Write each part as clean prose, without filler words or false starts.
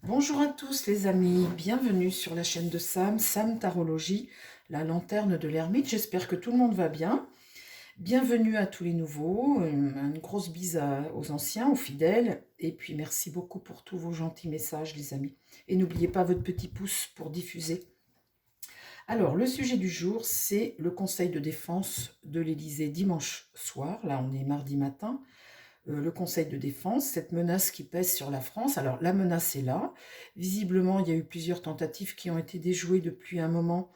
Bonjour à tous les amis, bienvenue sur la chaîne de Sam Tarologie, la lanterne de l'ermite. J'espère que tout le monde va bien. Bienvenue à tous les nouveaux, une grosse bise aux anciens, aux fidèles, et puis merci beaucoup pour tous vos gentils messages les amis. Et n'oubliez pas votre petit pouce pour diffuser. Alors, le sujet du jour, c'est le conseil de défense de l'Élysée dimanche soir. Là, on est mardi matin. Le Conseil de défense, cette menace qui pèse sur la France. Alors la menace est là. Visiblement, il y a eu plusieurs tentatives qui ont été déjouées depuis un moment.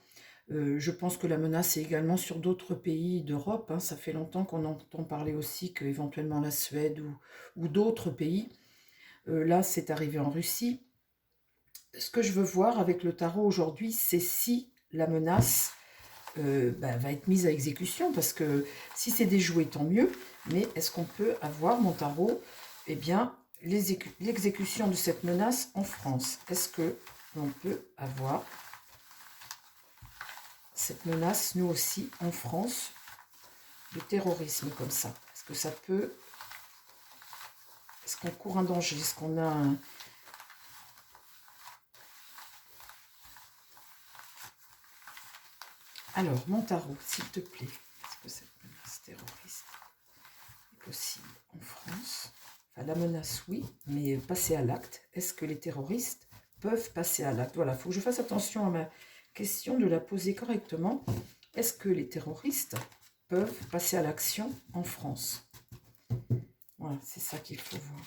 Je pense que la menace est également sur d'autres pays d'Europe, hein. Ça fait longtemps qu'on entend parler aussi qu'éventuellement la Suède ou d'autres pays. Là, c'est arrivé en Russie. Ce que je veux voir avec le tarot aujourd'hui, c'est si la menace va être mise à exécution, parce que si c'est déjoué, tant mieux, mais est-ce qu'on peut avoir, mon tarot, eh bien, l'exécution de cette menace en France? Est-ce que l'on peut avoir cette menace, nous aussi, en France, de terrorisme comme ça? Est-ce que ça peut... Est-ce qu'on court un danger? Est-ce qu'on a un... Alors, mon tarot, s'il te plaît, est-ce que cette menace terroriste est possible en France? Enfin, la menace, oui, mais passer à l'acte, est-ce que les terroristes peuvent passer à l'acte? Voilà, il faut que je fasse attention à ma question, de la poser correctement. Est-ce que les terroristes peuvent passer à l'action en France? Voilà, c'est ça qu'il faut voir.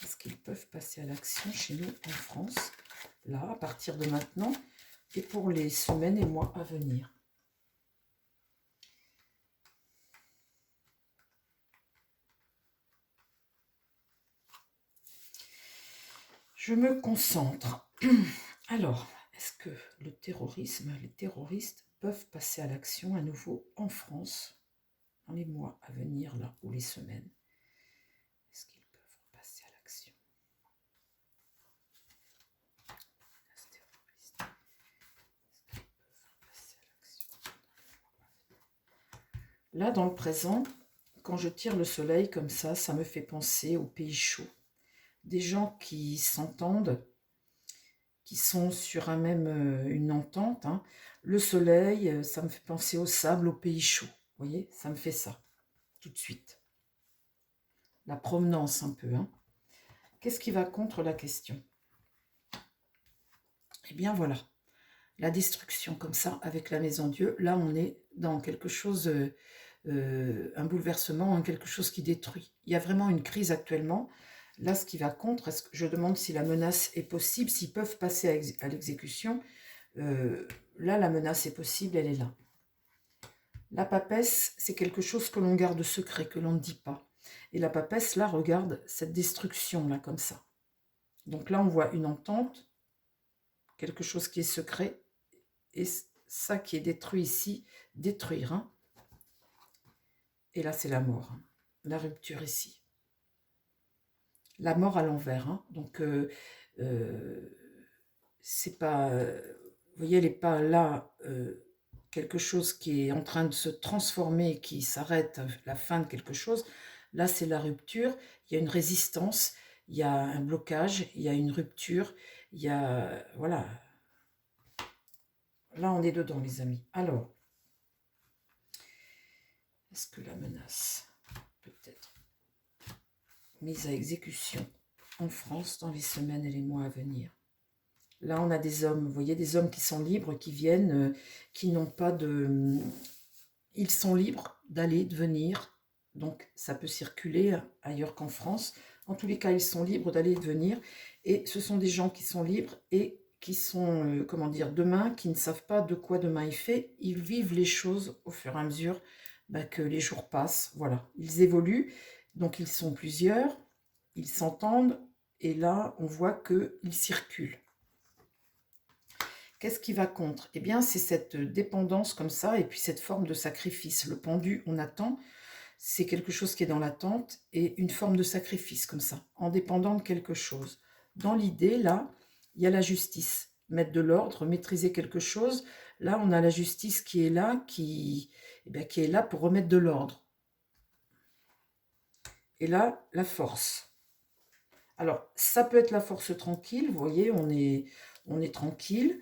Est-ce qu'ils peuvent passer à l'action chez nous en France, là, à partir de maintenant, et pour les semaines et mois à venir? Je me concentre. Alors, est-ce que le terrorisme, les terroristes peuvent passer à l'action à nouveau en France dans les mois à venir, là, ou les semaines? Est-ce qu'ils peuvent passer à l'action? Là, dans le présent, quand je tire le soleil comme ça me fait penser aux pays chauds. Des gens qui s'entendent, qui sont sur une entente, hein. Le soleil, ça me fait penser au sable, aux pays chauds. Vous voyez, ça me fait ça, tout de suite. La provenance un peu, hein. Qu'est-ce qui va contre la question? Eh bien voilà, la destruction comme ça, avec la maison Dieu. Là, on est dans quelque chose, un bouleversement, hein, quelque chose qui détruit. Il y a vraiment une crise actuellement. Là, ce qui va contre, je demande si la menace est possible, s'ils peuvent passer à l'exécution. Là, la menace est possible, elle est là. La papesse, c'est quelque chose que l'on garde secret, que l'on ne dit pas. Et la papesse, là, regarde cette destruction, là, comme ça. Donc là, on voit une entente, quelque chose qui est secret, et ça qui est détruit ici, détruire, hein. Et là, c'est la mort, hein. La rupture ici. La mort à l'envers, hein. Donc, c'est pas... vous voyez, elle n'est pas là... quelque chose qui est en train de se transformer, qui s'arrête, la fin de quelque chose. Là, c'est la rupture. Il y a une résistance, il y a un blocage, il y a une rupture, il y a... Voilà. Là, on est dedans, les amis. Alors, est-ce que la menace peut être mise à exécution en France dans les semaines et les mois à venir? Là, on a des hommes, vous voyez, des hommes qui sont libres, qui viennent, qui n'ont pas de... Ils sont libres d'aller, de venir, donc ça peut circuler ailleurs qu'en France. En tous les cas, ils sont libres d'aller et de venir, et ce sont des gens qui sont libres et qui sont, comment dire, demain, qui ne savent pas de quoi demain est fait. Ils vivent les choses au fur et à mesure que les jours passent, voilà. Ils évoluent, donc ils sont plusieurs, ils s'entendent, et là, on voit qu'ils circulent. Qu'est-ce qui va contre? Eh bien, c'est cette dépendance comme ça, et puis cette forme de sacrifice. Le pendu, on attend, c'est quelque chose qui est dans l'attente, et une forme de sacrifice comme ça, en dépendant de quelque chose. Dans l'idée, là, il y a la justice. Mettre de l'ordre, maîtriser quelque chose. Là, on a la justice qui est là, qui est là pour remettre de l'ordre. Et là, la force. Alors, ça peut être la force tranquille, vous voyez, on est tranquille.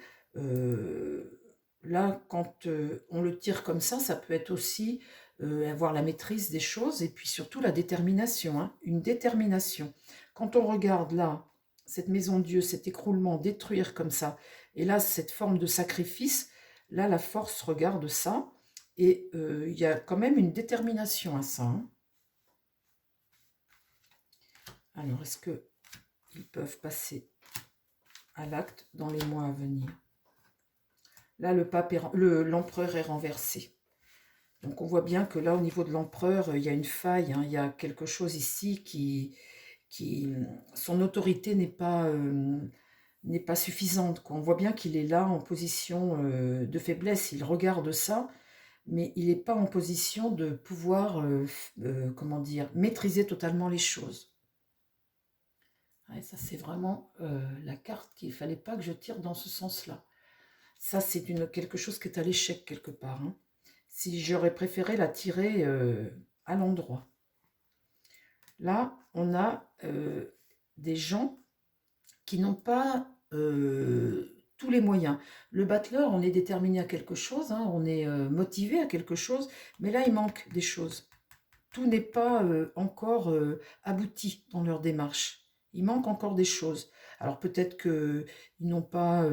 Là, quand on le tire comme ça peut être aussi avoir la maîtrise des choses et puis surtout la détermination, hein, une détermination. Quand on regarde là, cette maison de Dieu, cet écroulement, détruire comme ça, et là, cette forme de sacrifice, là, la force regarde ça, et il y a quand même une détermination à ça, hein. Alors, est-ce qu'ils peuvent passer à l'acte dans les mois à venir? Là, l'empereur est renversé. Donc, on voit bien que là, au niveau de l'empereur, il y a une faille, hein, il y a quelque chose ici son autorité n'est pas suffisante, quoi. On voit bien qu'il est là en position de faiblesse. Il regarde ça, mais il n'est pas en position de pouvoir, comment dire, maîtriser totalement les choses. Ouais, ça, c'est vraiment la carte qu'il ne fallait pas que je tire dans ce sens-là. Ça, c'est quelque chose qui est à l'échec quelque part, hein. Si j'aurais préféré la tirer à l'endroit. Là, on a des gens qui n'ont pas tous les moyens. Le battleur, on est déterminé à quelque chose, hein, on est motivé à quelque chose, mais là, il manque des choses. Tout n'est pas encore abouti dans leur démarche. Il manque encore des choses. Alors peut-être qu'ils n'ont pas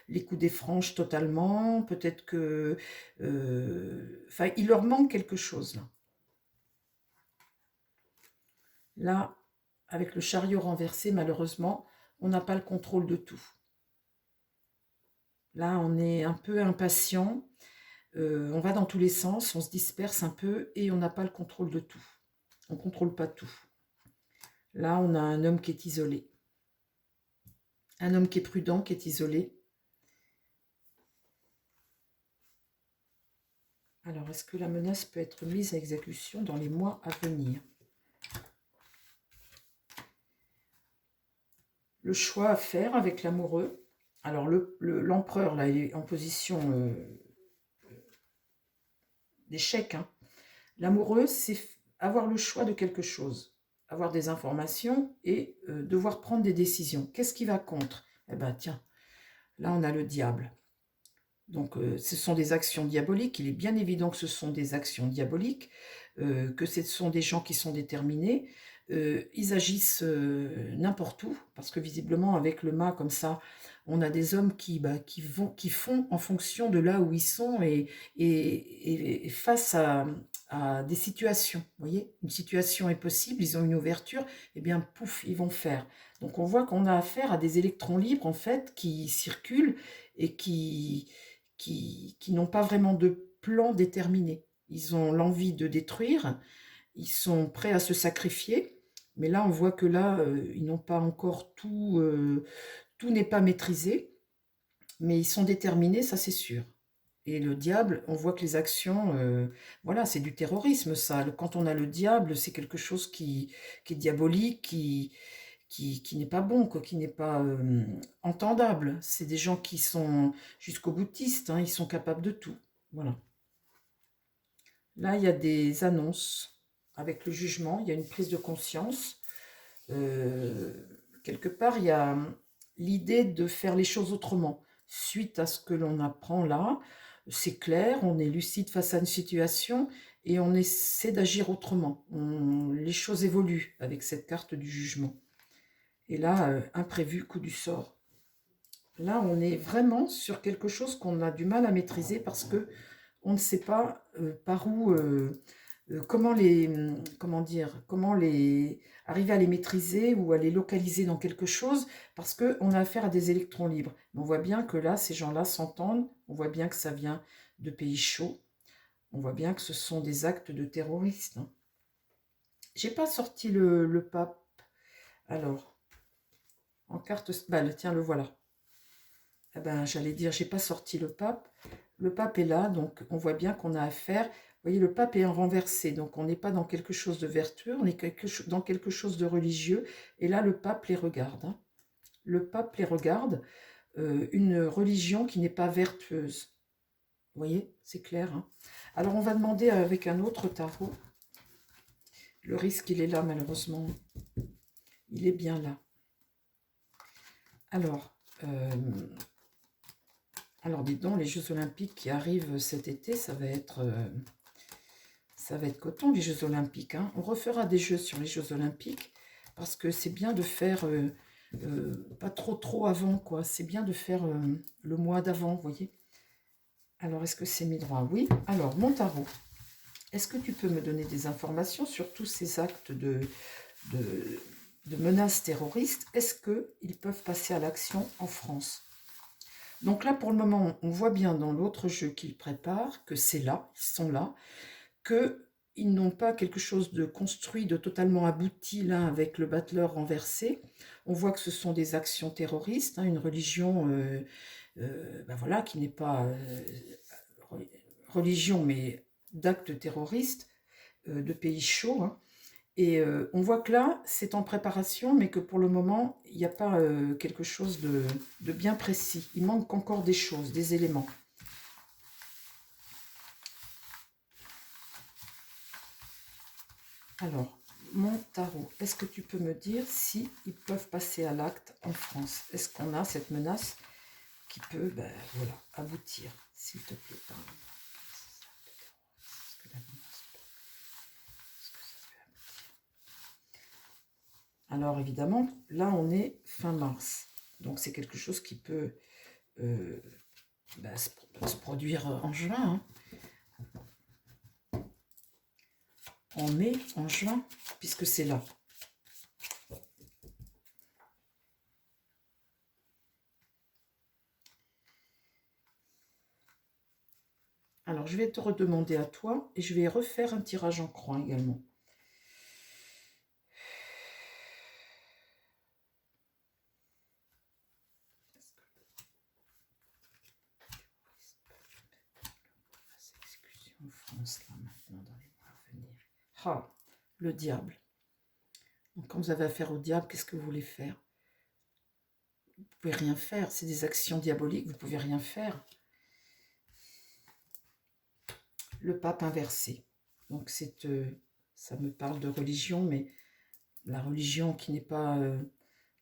les coups des franges totalement, peut-être que... Enfin, il leur manque quelque chose là. Là, avec le chariot renversé, malheureusement, on n'a pas le contrôle de tout. Là, on est un peu impatient, on va dans tous les sens, on se disperse un peu et on n'a pas le contrôle de tout. On ne contrôle pas tout. Là, on a un homme qui est isolé. Un homme qui est prudent, qui est isolé. Alors, est-ce que la menace peut être mise à exécution dans les mois à venir? Le choix à faire avec l'amoureux. Alors, l'empereur, là, il est en position d'échec, hein. L'amoureux, c'est avoir le choix de quelque chose, avoir des informations et devoir prendre des décisions. Qu'est-ce qui va contre? Eh bien, tiens, là, on a le diable. Donc, ce sont des actions diaboliques. Il est bien évident que ce sont des actions diaboliques, que ce sont des gens qui sont déterminés. Ils agissent n'importe où, parce que visiblement, avec le mât comme ça, on a des hommes qui font en fonction de là où ils sont et face à des situations. Vous voyez, une situation est possible, ils ont une ouverture, et bien, pouf, ils vont faire. Donc, on voit qu'on a affaire à des électrons libres, en fait, qui circulent et qui n'ont pas vraiment de plan déterminé. Ils ont l'envie de détruire, ils sont prêts à se sacrifier, mais là, on voit que là, ils n'ont pas encore tout, tout n'est pas maîtrisé, mais ils sont déterminés, ça c'est sûr. Et le diable, on voit que les actions, voilà, c'est du terrorisme, ça. Quand on a le diable, c'est quelque chose qui est diabolique, qui n'est pas bon, quoi, qui n'est pas entendable. C'est des gens qui sont jusqu'au boutiste, hein, ils sont capables de tout. Voilà. Là, il y a des annonces avec le jugement, il y a une prise de conscience. Euh, Quelque part, il y a l'idée de faire les choses autrement. Suite à ce que l'on apprend là, c'est clair, on est lucide face à une situation et on essaie d'agir autrement. Les choses évoluent avec cette carte du jugement. Et là, imprévu, coup du sort. Là, on est vraiment sur quelque chose qu'on a du mal à maîtriser parce que on ne sait pas par où, comment dire, comment arriver à les maîtriser ou à les localiser dans quelque chose parce qu'on a affaire à des électrons libres. Mais on voit bien que là, ces gens-là s'entendent, on voit bien que ça vient de pays chauds, on voit bien que ce sont des actes de terroristes, hein. J'ai pas sorti le pape. Alors, en carte, bah, tiens, le voilà. Eh ben, j'allais dire, j'ai pas sorti le pape. Le pape est là, donc on voit bien qu'on a affaire. Vous voyez, le pape est renversé, donc on n'est pas dans quelque chose de vertueux, on est dans quelque chose de religieux. Et là, le pape les regarde, hein. Le pape les regarde, une religion qui n'est pas vertueuse. Vous voyez, c'est clair, hein. Alors, on va demander avec un autre tarot. Le risque, il est là, malheureusement. Il est bien là. Alors, dites donc, les Jeux Olympiques qui arrivent cet été, ça va être coton, les Jeux Olympiques, hein. On refera des Jeux sur les Jeux Olympiques, parce que c'est bien de faire, pas trop avant, quoi. C'est bien de faire le mois d'avant, vous voyez. Alors, est-ce que c'est mis droit? Oui. Alors, mon tarot, est-ce que tu peux me donner des informations sur tous ces actes de menaces terroristes? Est-ce qu'ils peuvent passer à l'action en France? Donc là, pour le moment, on voit bien dans l'autre jeu qu'ils préparent que c'est là, ils sont là, qu'ils n'ont pas quelque chose de construit, de totalement abouti, là, avec le battleur renversé. On voit que ce sont des actions terroristes, hein, une religion ben voilà, qui n'est pas religion, mais d'actes terroristes, de pays chauds, hein. Et on voit que là, c'est en préparation, mais que pour le moment, il n'y a pas quelque chose de bien précis. Il manque encore des choses, des éléments. Alors, mon tarot, est-ce que tu peux me dire si ils peuvent passer à l'acte en France? Est-ce qu'on a cette menace qui peut, ben, voilà, aboutir, s'il te plaît? Pardon. Est-ce que la menace peut- est-ce que ça peut aboutir? Alors évidemment, là on est fin mars, donc c'est quelque chose qui peut ben, se produire en juin, hein. En mai, en juin, puisque c'est là. Alors, je vais te redemander à toi et je vais refaire un tirage en croix également. Exécution en France, là, maintenant, dans les mois à venir. Ah, le diable. Donc, quand vous avez affaire au diable, qu'est-ce que vous voulez faire? Vous ne pouvez rien faire. C'est des actions diaboliques, vous ne pouvez rien faire. Le pape inversé. Donc, ça me parle de religion, mais la religion qui n'est pas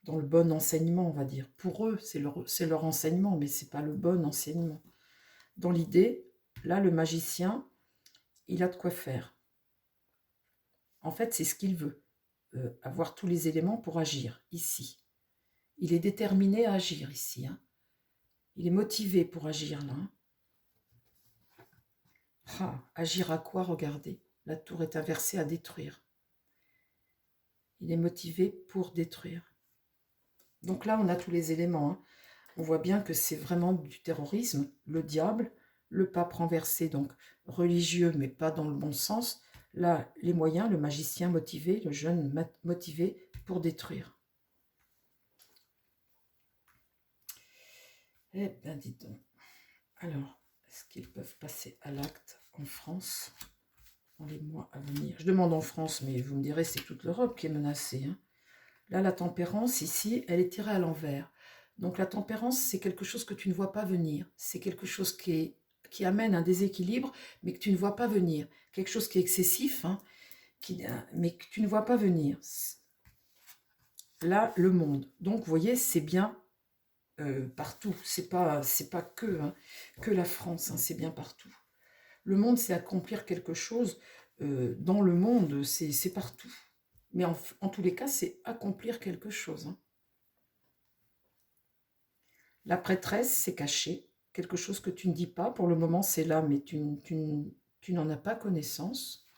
dans le bon enseignement, on va dire. Pour eux, c'est leur enseignement, mais ce n'est pas le bon enseignement. Dans l'idée, là, le magicien, il a de quoi faire. En fait, c'est ce qu'il veut, avoir tous les éléments pour agir, ici. Il est déterminé à agir, ici, hein. Il est motivé pour agir, là, hein. Ah, agir à quoi? Regardez, la tour est inversée à détruire. Il est motivé pour détruire. Donc là, on a tous les éléments, hein. On voit bien que c'est vraiment du terrorisme, le diable, le pape renversé, donc religieux, mais pas dans le bon sens. Là, les moyens, le magicien motivé, le jeune motivé pour détruire. Eh bien, dis donc. Alors, est-ce qu'ils peuvent passer à l'acte en France dans les mois à venir? Je demande en France, mais vous me direz, c'est toute l'Europe qui est menacée, hein. Là, la tempérance, ici, elle est tirée à l'envers. Donc la tempérance, c'est quelque chose que tu ne vois pas venir. C'est quelque chose qui amène un déséquilibre, mais que tu ne vois pas venir. Quelque chose qui est excessif, hein, mais que tu ne vois pas venir. Là, le monde. Donc, vous voyez, c'est bien partout. C'est pas que, hein, que la France, hein, c'est bien partout. Le monde, c'est accomplir quelque chose. Dans le monde, c'est partout. Mais en tous les cas, c'est accomplir quelque chose, hein. La prêtresse, c'est caché, quelque chose que tu ne dis pas. Pour le moment, c'est là, mais tu n'en as pas connaissance.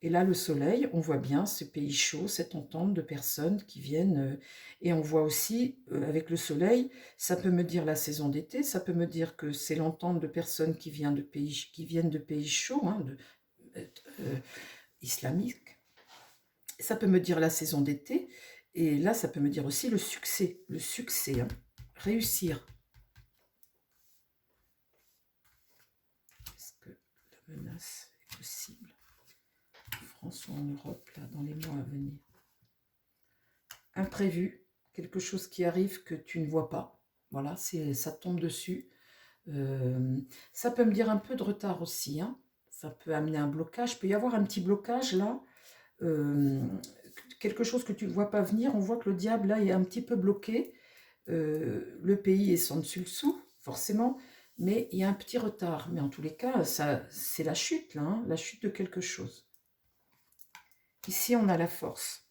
Et là, le soleil, on voit bien ce pays chaud, cette entente de personnes qui viennent. Et on voit aussi, avec le soleil, ça peut me dire la saison d'été, ça peut me dire que c'est l'entente de personnes qui viennent de pays chauds, hein, islamiques. Ça peut me dire la saison d'été. Et là, ça peut me dire aussi le succès, hein, réussir. Est-ce que la menace est possible en France ou en Europe, là, dans les mois à venir? Imprévu, quelque chose qui arrive que tu ne vois pas. Voilà, ça tombe dessus. Ça peut me dire un peu de retard aussi, hein. Ça peut amener un blocage. Il peut y avoir un petit blocage là. Quelque chose que tu ne vois pas venir. On voit que le diable là est un petit peu bloqué. Le pays est sans dessus-dessous, forcément, mais il y a un petit retard. Mais en tous les cas, c'est la chute, là, hein, la chute de quelque chose. Ici, on a la force.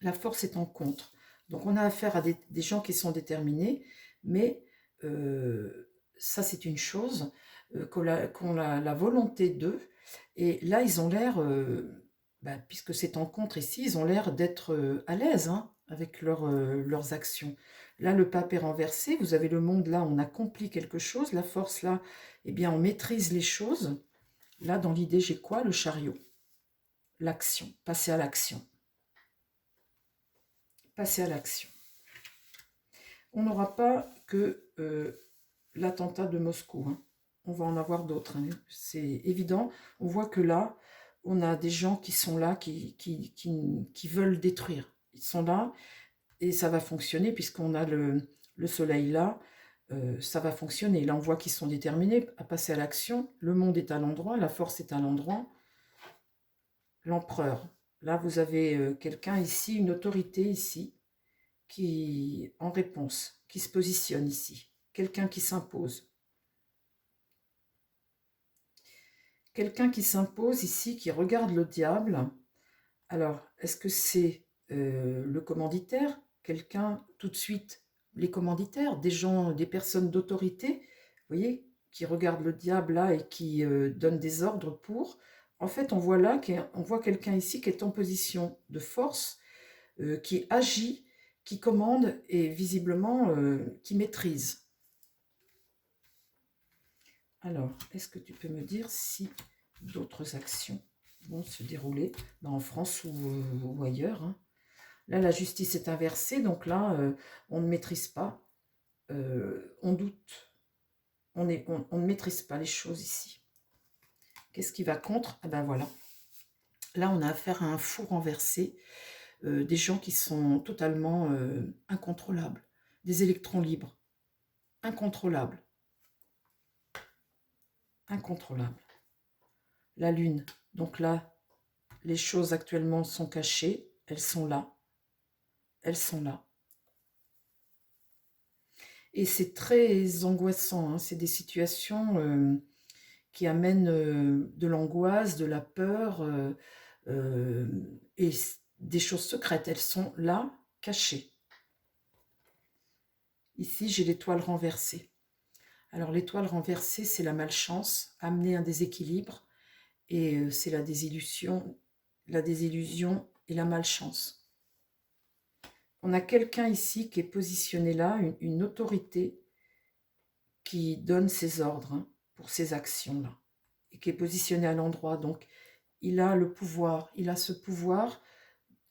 La force est en contre. Donc, on a affaire à des gens qui sont déterminés, mais ça, c'est une chose, qu'on a la volonté d'eux. Et là, ils ont l'air, puisque c'est en contre ici, ils ont l'air d'être à l'aise hein, avec leurs actions. Là, le pape est renversé. Vous avez le monde, là, on accomplit quelque chose. La force, là, eh bien, on maîtrise les choses. Là, dans l'idée, j'ai quoi? Le chariot. L'action. Passer à l'action. Passer à l'action. On n'aura pas que l'attentat de Moscou. Hein. On va en avoir d'autres. Hein. C'est évident. On voit que là, on a des gens qui sont là, qui veulent détruire. Ils sont là et ça va fonctionner puisqu'on a le soleil là. Ça va fonctionner. Là, on voit qu'ils sont déterminés à passer à l'action. Le monde est à l'endroit, la force est à l'endroit. L'empereur. Là, vous avez quelqu'un ici, une autorité ici, qui, en réponse, qui se positionne ici. Quelqu'un qui s'impose. Quelqu'un qui s'impose ici, qui regarde le diable. Alors, est-ce que c'est le commanditaire? Quelqu'un, tout de suite, les commanditaires, des gens, des personnes d'autorité, vous voyez, qui regardent le diable là et qui donnent des ordres pour. En fait, on voit là, on voit quelqu'un ici qui est en position de force, qui agit, qui commande et visiblement qui maîtrise. Alors, est-ce que tu peux me dire si d'autres actions vont se dérouler en France ou ailleurs hein? Là, la justice est inversée, donc là, on ne maîtrise pas, on doute, on ne maîtrise pas les choses ici. Qu'est-ce qui va contre? Ah ben voilà. Là, on a affaire à un fou renversé, des gens qui sont totalement incontrôlables, des électrons libres, incontrôlables. Incontrôlables. La Lune, donc là, les choses actuellement sont cachées, elles sont là. Elles sont là. Et c'est très angoissant, hein. C'est des situations qui amènent de l'angoisse, de la peur et des choses secrètes. Elles sont là, cachées. Ici, j'ai l'étoile renversée. Alors l'étoile renversée, c'est la malchance, amener un déséquilibre, et c'est la désillusion et la malchance. On a quelqu'un ici qui est positionné là, une autorité qui donne ses ordres hein, pour ces actions-là, et qui est positionné à l'endroit. Donc, il a le pouvoir, il a ce pouvoir,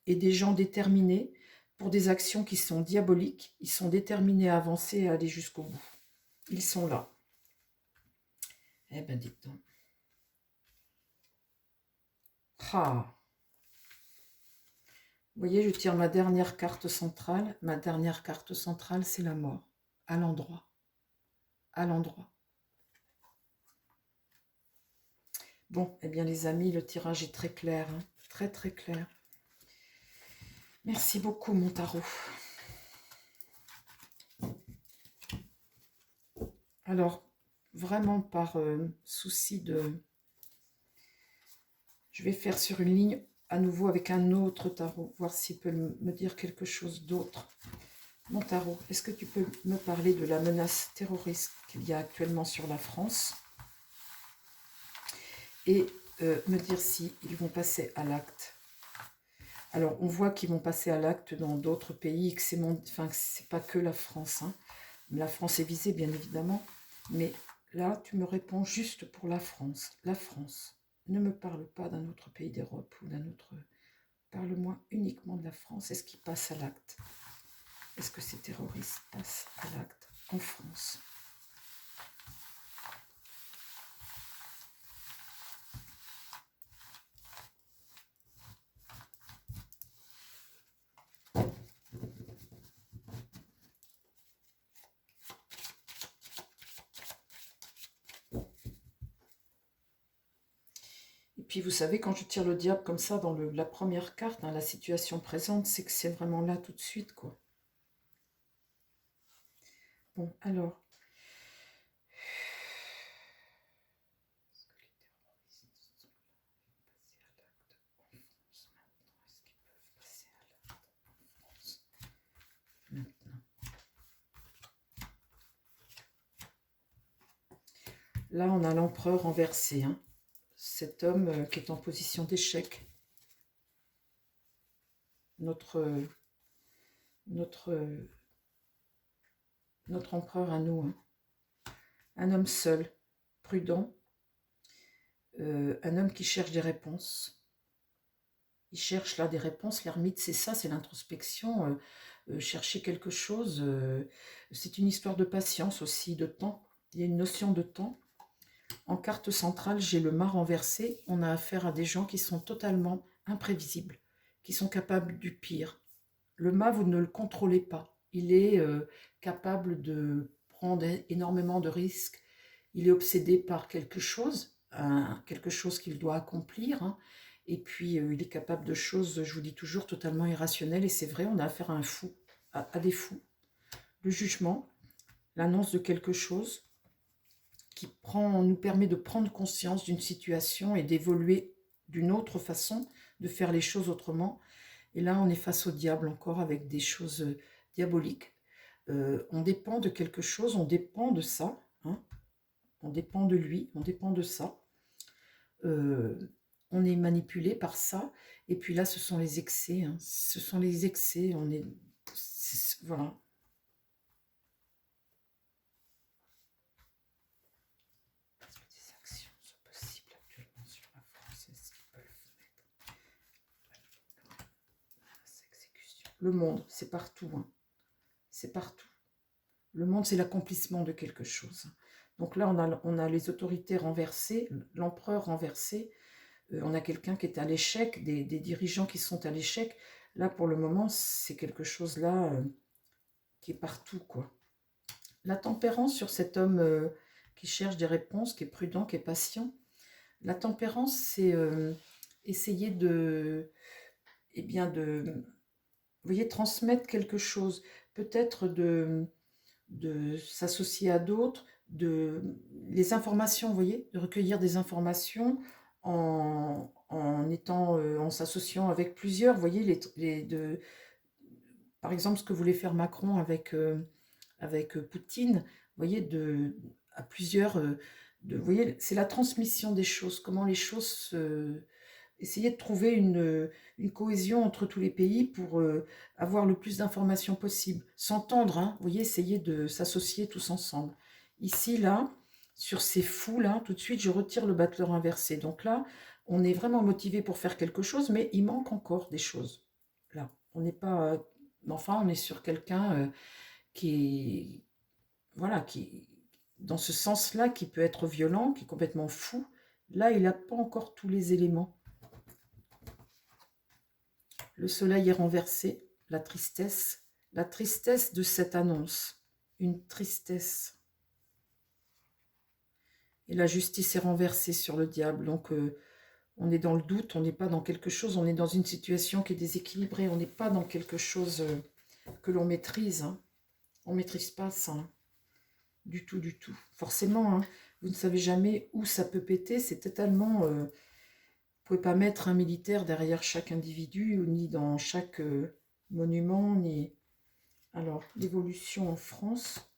et des gens déterminés pour des actions qui sont diaboliques. Ils sont déterminés à avancer et à aller jusqu'au bout. Ils sont là. Eh ben, dites donc. Ah. Vous voyez, je tire ma dernière carte centrale. Ma dernière carte centrale, c'est la mort. À l'endroit. À l'endroit. Bon, eh bien les amis, le tirage est très clair. Hein, très très clair. Merci beaucoup, mon tarot. Alors, vraiment par souci de... Je vais faire sur une ligne à nouveau avec un autre tarot, voir s'il peut me dire quelque chose d'autre. Mon tarot, est-ce que tu peux me parler de la menace terroriste qu'il y a actuellement sur la France et me dire si ils vont passer à l'acte? Alors, on voit qu'ils vont passer à l'acte dans d'autres pays, que c'est pas que la France. Hein. La France est visée, bien évidemment, mais là, tu me réponds juste pour la France. La France. Ne me parle pas d'un autre pays d'Europe ou d'un autre... Parle-moi uniquement de la France. Est-ce qu'ils passent à l'acte? Est-ce que ces terroristes passent à l'acte en France? Et puis vous savez, quand je tire le diable comme ça dans la première carte, hein, la situation présente, c'est que c'est vraiment là tout de suite, quoi. Bon, alors. Est-ce que les terroristes sont là et passer à l'acte en France maintenant? Est-ce qu'ils peuvent passer à l'acte en France maintenant? Là, on a l'empereur renversé, hein. Cet homme qui est en position d'échec. Notre empereur à nous, hein. Un homme seul, prudent, un homme qui cherche des réponses. Il cherche là des réponses. L'ermite, c'est ça, c'est l'introspection. Chercher quelque chose, c'est une histoire de patience aussi, de temps. Il y a une notion de temps. En carte centrale, j'ai le mât renversé. On a affaire à des gens qui sont totalement imprévisibles, qui sont capables du pire. Le mât, vous ne le contrôlez pas. Il est capable de prendre énormément de risques. Il est obsédé par quelque chose qu'il doit accomplir. Hein. Et puis, il est capable de choses, je vous dis toujours, totalement irrationnelles. Et c'est vrai, on a affaire à un fou, à des fous. Le jugement, l'annonce de quelque chose qui nous permet de prendre conscience d'une situation et d'évoluer d'une autre façon, de faire les choses autrement. Et là, on est face au diable encore avec des choses diaboliques. On dépend de quelque chose, on dépend de ça. Hein. On dépend de lui, on dépend de ça. On est manipulé par ça. Et puis là, ce sont les excès. Hein. Ce sont les excès. Voilà. Est-ce que des actions sont possibles actuellement sur la France? Est-ce qu'ils peuvent mettre exécution? Le monde, c'est partout. Hein. C'est partout. Le monde, c'est l'accomplissement de quelque chose. Donc là, on a les autorités renversées, l'empereur renversé, on a quelqu'un qui est à l'échec, des dirigeants qui sont à l'échec. Là, pour le moment, c'est quelque chose là qui est partout, quoi. La tempérance sur cet homme qui cherche des réponses, qui est prudent, qui est patient. La tempérance, c'est essayer de, eh bien, vous voyez, transmettre quelque chose, peut-être de s'associer à d'autres, les informations, vous voyez, de recueillir des informations en s'associant avec plusieurs, vous voyez, par exemple, ce que voulait faire Macron avec Poutine, vous voyez, à plusieurs, vous voyez, c'est la transmission des choses, comment les choses essayer de trouver une cohésion entre tous les pays pour avoir le plus d'informations possible. S'entendre, hein, vous voyez, essayer de s'associer tous ensemble. Ici, là, sur ces fous-là, tout de suite, je retire le battleur inversé. Donc là, on est vraiment motivé pour faire quelque chose, mais il manque encore des choses. Là, on n'est pas... enfin, on est sur quelqu'un qui est... Voilà, qui dans ce sens-là, qui peut être violent, qui est complètement fou. Là, il n'a pas encore tous les éléments. Le soleil est renversé, la tristesse de cette annonce, une tristesse. Et la justice est renversée sur le diable, donc on est dans le doute, on n'est pas dans quelque chose, on est dans une situation qui est déséquilibrée, on n'est pas dans quelque chose que l'on maîtrise. Hein. On ne maîtrise pas ça, hein. Du tout, du tout. Forcément, hein, vous ne savez jamais où ça peut péter, c'est totalement... vous ne pouvez pas mettre un militaire derrière chaque individu, ni dans chaque monument, ni... Alors, l'évolution en France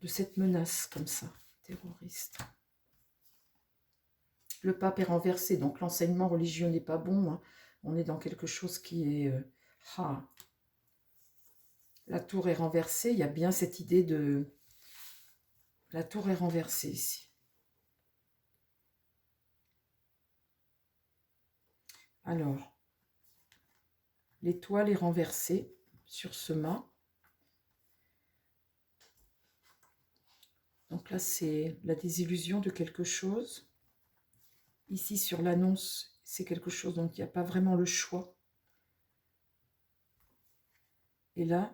de cette menace comme ça, terroriste. Le pape est renversé, donc l'enseignement religieux n'est pas bon. Hein. On est dans quelque chose qui est... La tour est renversée, il y a bien cette idée de... La tour est renversée ici. Alors, l'étoile est renversée sur ce mât. Donc là, c'est la désillusion de quelque chose. Ici, sur l'annonce, c'est quelque chose dont il n'y a pas vraiment le choix. Et là,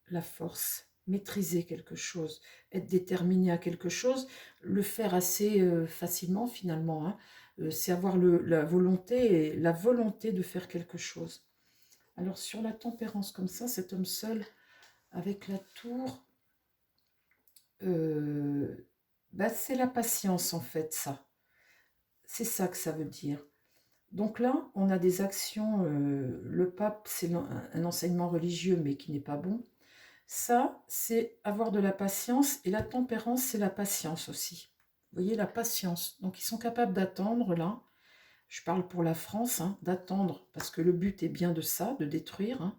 la force, maîtriser quelque chose, être déterminé à quelque chose, le faire assez facilement finalement. Hein. C'est avoir la volonté de faire quelque chose. Alors sur la tempérance comme ça, cet homme seul avec la tour, bah, c'est la patience en fait, ça. C'est ça que ça veut dire. Donc là, on a des actions, le pape, c'est un enseignement religieux, mais qui n'est pas bon. Ça, c'est avoir de la patience, et la tempérance, c'est la patience aussi. Vous voyez, la patience. Donc ils sont capables d'attendre, là, je parle pour la France, hein, d'attendre, parce que le but est bien de ça, de détruire, hein,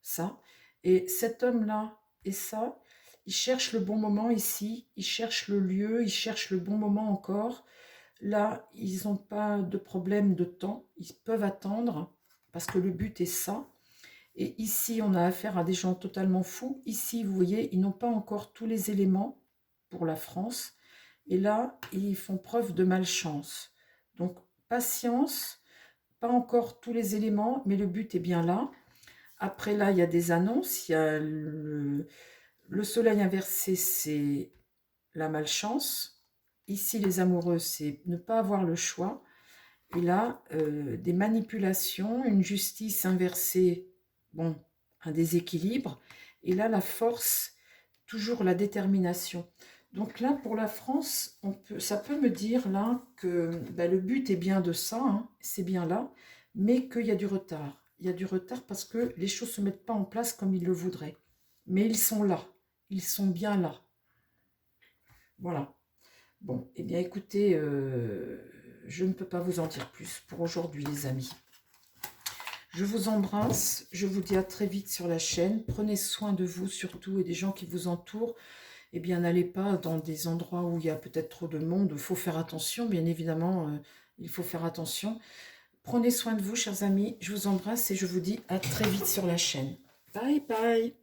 ça. Et cet homme-là, et ça, il cherche le bon moment ici, il cherche le lieu, il cherche le bon moment encore. Là, ils n'ont pas de problème de temps, ils peuvent attendre, parce que le but est ça. Et ici, on a affaire à des gens totalement fous. Ici, vous voyez, ils n'ont pas encore tous les éléments pour la France. Et là, ils font preuve de malchance. Donc, patience, pas encore tous les éléments, mais le but est bien là. Après, là, il y a des annonces. Il y a le soleil inversé, c'est la malchance. Ici, les amoureux, c'est ne pas avoir le choix. Et là, des manipulations, une justice inversée, bon, un déséquilibre. Et là, la force, toujours la détermination. Donc là, pour la France, ça peut me dire là que bah, le but est bien de ça, hein, c'est bien là, mais qu'il y a du retard. Il y a du retard parce que les choses ne se mettent pas en place comme ils le voudraient. Mais ils sont là, ils sont bien là. Voilà. Bon, eh bien écoutez, je ne peux pas vous en dire plus pour aujourd'hui les amis. Je vous embrasse, je vous dis à très vite sur la chaîne. Prenez soin de vous surtout et des gens qui vous entourent. Eh bien, n'allez pas dans des endroits où il y a peut-être trop de monde. Il faut faire attention, bien évidemment, il faut faire attention. Prenez soin de vous, chers amis. Je vous embrasse et je vous dis à très vite sur la chaîne. Bye bye.